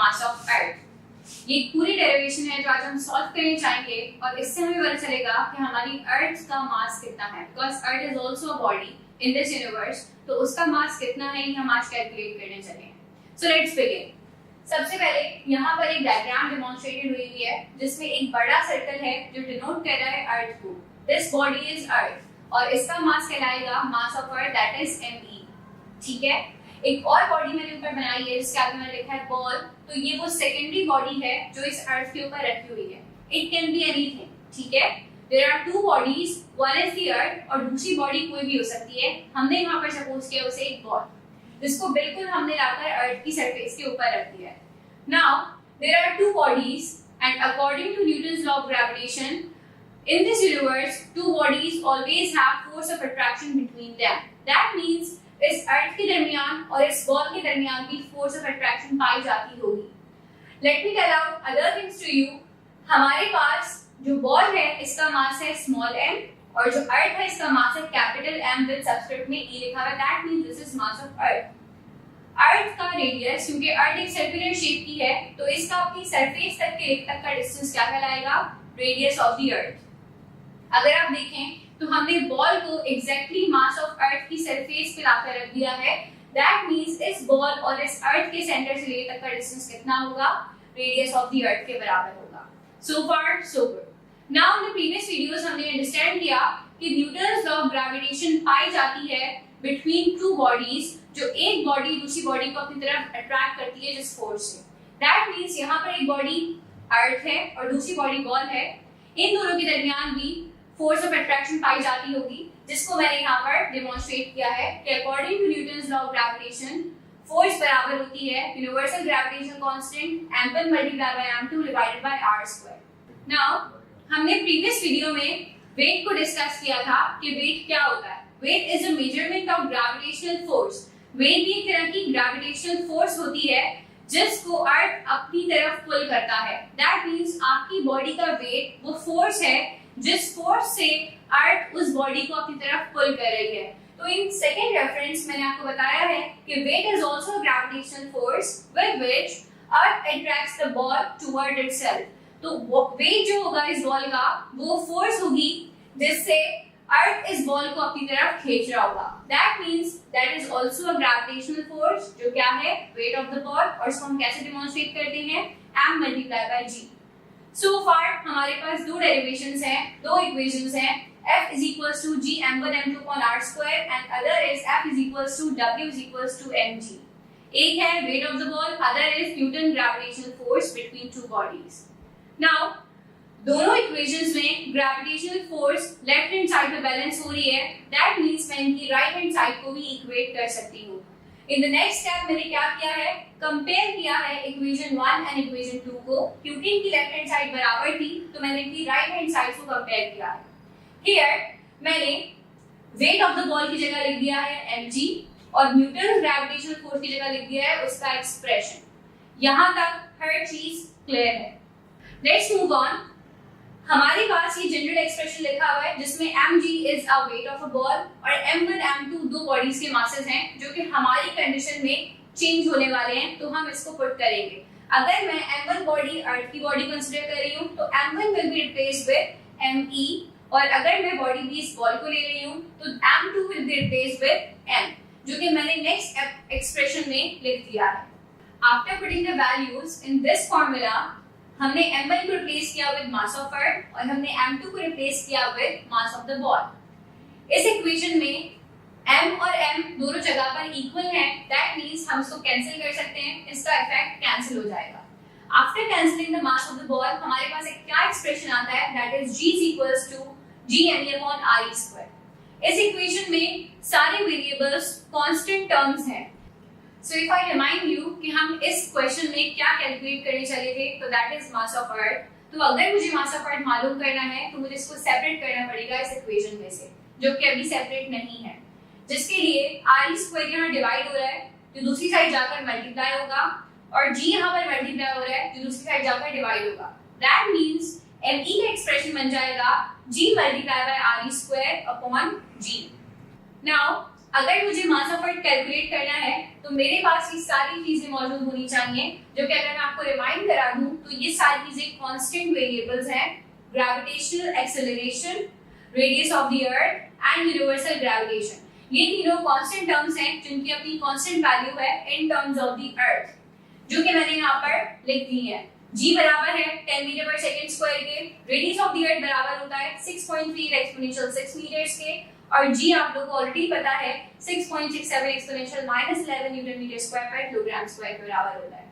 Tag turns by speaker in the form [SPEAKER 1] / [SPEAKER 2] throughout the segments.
[SPEAKER 1] मास of अर्थ। ये पूरी derivation है जो आज हम सॉल्व करने चाहेंगे और इससे हमें पता चलेगा कि हमारी अर्थ का मास कितना है, because earth is also a body in this universe, तो उसका मास कितना है ये हम आज कैलकुलेट करने चले हैं। So let's begin. सबसे पहले यहाँ पर एक डायग्राम डेमोन्स्ट्रेटेड हुई है जिसमें एक बड़ा सर्कल है जो डिनोट कर रहा है अर्थ को। दिस बॉडी इज अर्थ और इसका मास कहलाएगा मास of earth, that is me। ठीक है, एक और बॉडी मैंने ऊपर बनाई है जिसके आगे मैंने लिखा है बॉल, तो ये वो सेकेंडरी बॉडी है जो इस अर्थ के ऊपर रखी हुई है। इट कैन बी एनीथिंग, ठीक है। There are two bodies, one is the earth और दूसरी बॉडी कोई भी हो सकती है। हमने यहाँ पर सपोज किया उसे एक बॉल, जिसको बिल्कुल हमने लाकर अर्थ की सरफेस के ऊपर रख दिया है। Now there are two bodies and according to Newton's law of gravitation in this universe two bodies always have force of attraction between them. That means इस अर्थ के दरमियान और इस बॉल के दरमियान भी फोर्स ऑफ अट्रैक्शन पाई जाती होगी। Let me tell out other things to you. हमारे पास जो बॉल है इसका मास है स्मॉल m और जो अर्थ है इसका मास है कैपिटल M विद सबस्क्रिप्ट में e लिखा हुआ है। That means this is mass of earth. Earth का रेडियस, क्योंकि अर्थ एक सर्कुलर शेप की है, तो इसका अपनी सरफेस तक के तक का डिस्टेंस क्या कहलाएगा? Radius of the earth. अगर आप देखें तो हमने बॉल को एग्जैक्टली मास ऑफ अर्थ की सरफेस पे लाकर रख दिया है। दैट मींस इस बॉल और इस अर्थ के सेंटर से लेकर तक का डिस्टेंस कितना होगा? रेडियस ऑफ द अर्थ के बराबर होगा। So far so good. Now in the previous videos हमने अंडरस्टैंड किया कि न्यूटन्स लॉ ऑफ ग्रेविटेशन पाई जाती है बिटवीन टू बॉडीज, जो एक बॉडी दूसरी बॉडी को अपनी तरफ अट्रैक्ट करती है जिस फोर्स से। दैट मींस यहाँ पर एक बॉडी अर्थ है और दूसरी बॉडी बॉल है, इन दोनों के दरमियान भी फोर्स ऑफ अट्रैक्शन पाई जाती होगी, जिसको मैंने यहाँ पर डेमोन्स्ट्रेट किया है कि according to Newton's law of gravitation force बराबर होती है universal gravitational constant m1 multiply by m2 divided by r²। Now हमने प्रीवियस वीडियो में वेट को डिस्कस किया था कि वेट क्या होता है। Weight is a measurement of gravitational force. Weight भी एक तरह की ग्रेविटेशनल फोर्स होती है जिसको अर्थ अपनी तरफ पुल करता है। दैट मींस आपकी बॉडी का वेट वो फोर्स है जिस फोर्स से अर्थ उस बॉडी को अपनी तरफ पुल कर रही है। तो इन सेकंड रेफरेंस मैंने आपको बताया है कि weight is also a gravitational force with which earth attracts the ball toward itself. तो वेट जो होगा इस बॉल का वो फोर्स होगी जिससे अर्थ इस बॉल को अपनी तरफ खींच रहा होगा। That means that is also a gravitational force, जो क्या है? Weight of the ball. और इसको हम कैसे डेमोंस्ट्रेट करते हैं? m multiply by g। So far हमारे पास दो डेरिवेशंस हैं, दो इक्वेशंस हैं। F is equals to g m1 m2 upon r² and other is F is equals to W is equals to mg। एक है weight of the ball, other is Newton gravitational force between two bodies। Now दोनों equations में gravitational force left hand side पे balance हो रही है। That means मैं इनकी राइट हैंड साइड को भी इक्वेट कर सकती हूँ। इन द नेक्स्ट स्टेप मैंने क्या किया है? कंपेयर किया है इक्वेशन 1 एंड इक्वेशन 2 को, क्योंकि इनकी लेफ्ट हैंड साइड बराबर थी तो मैंने इनकी राइट हैंड साइड को कंपेयर किया है। हियर मैंने वेट ऑफ द बॉल की जगह लिख दिया है mg और न्यूटन ग्रेविटेशनल फोर्स की जगह लिख दिया है उसका एक्सप्रेशन। यहां तक हर चीज क्लियर है। Let's move on. हमारे पास ये जनरल एक्सप्रेशन लिखा हुआ है जिसमें mg is a weight of a ball और m1 m2 दो बॉडीज के मासेस हैं जो कि हमारी कंडीशन में चेंज होने वाले हैं, तो हम इसको पुट करेंगे। अगर मैं m1 बॉडी अर्थ की बॉडी कंसीडर कर रही हूं तो m1 will be replaced with me, और अगर मैं बॉडी भी इस बॉल को ले रही हूं तो m2 will be replaced with m, जो कि मैंने नेक्स्ट एक्सप्रेशन में लिख दिया है। After putting the values in this formula हमने m1 को रिप्लेस किया विद मास ऑफ अर्थ और हमने m2 को रिप्लेस किया with mass of the ball. इस इक्वेशन में m और m दोनों जगह पर इक्वल हैं। दैट मींस हम इसको कैंसिल कर सकते हैं, इसका इफेक्ट कैंसिल हो जाएगा। After cancelling the mass of the ball हमारे पास एक क्या एक्सप्रेशन आता है? That is g is equals to gme upon re²। इस इक्वेशन में सारे वेरिएबल्स कांस्टेंट टर्म्स हैं। So if I remind you कि हम इस क्वेश्चन में क्या कैलकुलेट करने चले थे, तो दैट इज मास ऑफ अर्थ। तो अगर मुझे मास ऑफ अर्थ मालूम करना है तो मुझे इसको सेपरेट करना पड़ेगा इस इक्वेशन में से, जो कि अभी सेपरेट नहीं है, जिसके लिए re² यहाँ डिवाइड हो रहा है जो दूसरी साइड जाकर मल्टीप्लाई होगा और g यहाँ पर मल्टीप्लाई हो रहा है जो दूसरी साइड जाकर डिवाइड होगा। दैट मींस me का एक्सप्रेशन बन जाएगा g multiply by re² upon g। Now अगर मुझे मास ऑफ अर्थ कैलकुलेट करना है तो मेरे पास ये सारी चीजें मौजूद होनी चाहिए, जो कि अगर मैं आपको रिमाइंड करा दूं तो ये सारी चीजें कांस्टेंट वेरिएबल्स हैं। Gravitational acceleration, radius of the earth and universal gravitation, ये तीनों कांस्टेंट टर्म्स हैं जिनकी अपनी कांस्टेंट वैल्यू है in terms of the earth, जो कि मैंने यहाँ पर लिख दी है। g बराबर है 10 मीटर पर सेकंड स्क्वायर के, रेडियस ऑफ द अर्थ बराबर होता है 6.3 एक्सपोनेंशियल 6 मीटर्स के, और g आप लोगों को ऑलरेडी पता है 6.67 एक्सपोनेंशियल -11 न्यूटन मीटर स्क्वायर पर किलोग्राम स्क्वायर के बराबर होता है।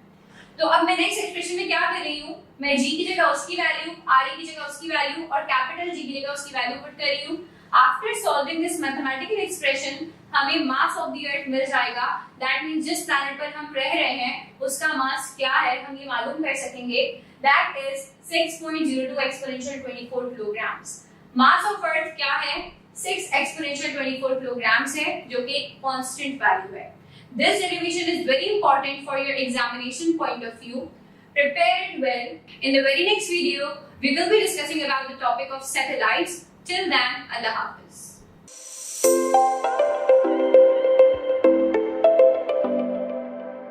[SPEAKER 1] तो अब मैं नेक्स्ट एक्सप्रेशन में क्या कर रही हूँ, मैं g की जगह उसकी वैल्यू, r की जगह उसकी वैल्यू और कैपिटल G की जगह उसकी वैल्यू पुट कर रही हूँ। After solving this mathematical expression हमें मास ऑफ द अर्थ मिल जाएगा। दैट मींस जिस प्लैनेट पर हम रह रहे हैं उसका मास क्या है हम ये मालूम कर सकेंगे। That is 6.02 exponential 24 kilograms. Mass of अर्थ क्या है, 6 एक्सपोनेंशियल 24 किलोग्राम्स है, जो कि एक कांस्टेंट वैल्यू है। This derivation is very important for your examination point of view. Prepare it well. In the very next video, we will be discussing about the topic of satellites. Till then, Allah Hafiz.